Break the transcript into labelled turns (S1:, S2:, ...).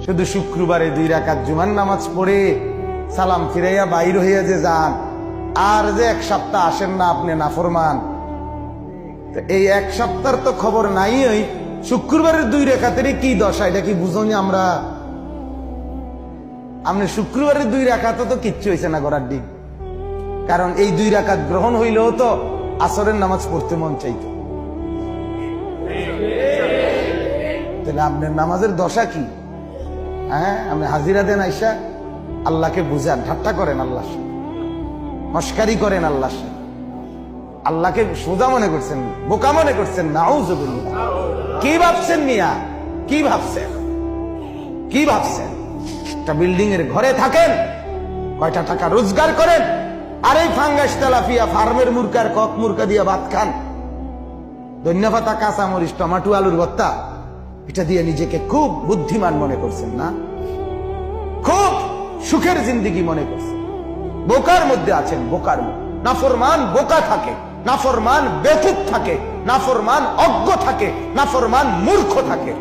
S1: শুধু শুক্রবারে 2 রাকাত জুমার নামাজ পড়ে সালাম ফিরাইয়া বাইর হইয়া যে যান, আর যে 1 সপ্তাহ আসেন না আপনি নাফরমান। এই 1 সপ্তাহের তো খবর নাই। ওই শুক্রবারের 2 রাকাতেরই কি দশা, এটা কি বুঝনি আমরা? আপনি শুক্রবারের 2 রাকাতও তো কিচ্ছু হয়েছে না গড়ার দিক, কারণ এই 2 রাকাত গ্রহণ হইলেও তো আসরের নামাজ পড়তে মন চাইতো। তাহলে আপনার নামাজের দশা কি? হ্যাঁ, আপনি হাজিরা দেন আইসা আল্লাহকে বুঝান, ঠাট্টা করেন আল্লাহর সাথে, মস্কারি করেন আল্লাহর সাথে, আল্লাহকে সোজা মনে করছেন, বোকা মনে করছেন। নাউযুবিল্লাহ। কি ভাবছেন মিয়া? কি ভাবছেন? কি ভাবছেন? একটা বিল্ডিং এর ঘরে থাকেন, কয়টা টাকা রোজগার করেন, আর এই ফাঙ্গাস তেলাপিয়া ফার্মের মুরকার কক মুরকা দিয়া ভাত খান, ধন্যপাতা কাঁচা মরিচ টমাটো আলুর ভর্তা, এটা দিয়ে নিজেকে খুব বুদ্ধিমান মনে করছেন না? খুব সুখের জিন্দেগি মনে করছেন। বোকার মধ্যে আছেন, বোকার মধ্যে। নাফরমান বোকা থাকে, নাফরমান বেকুব থাকে, নাফরমান অজ্ঞ থাকে, নাফরমান মূর্খ থাকে।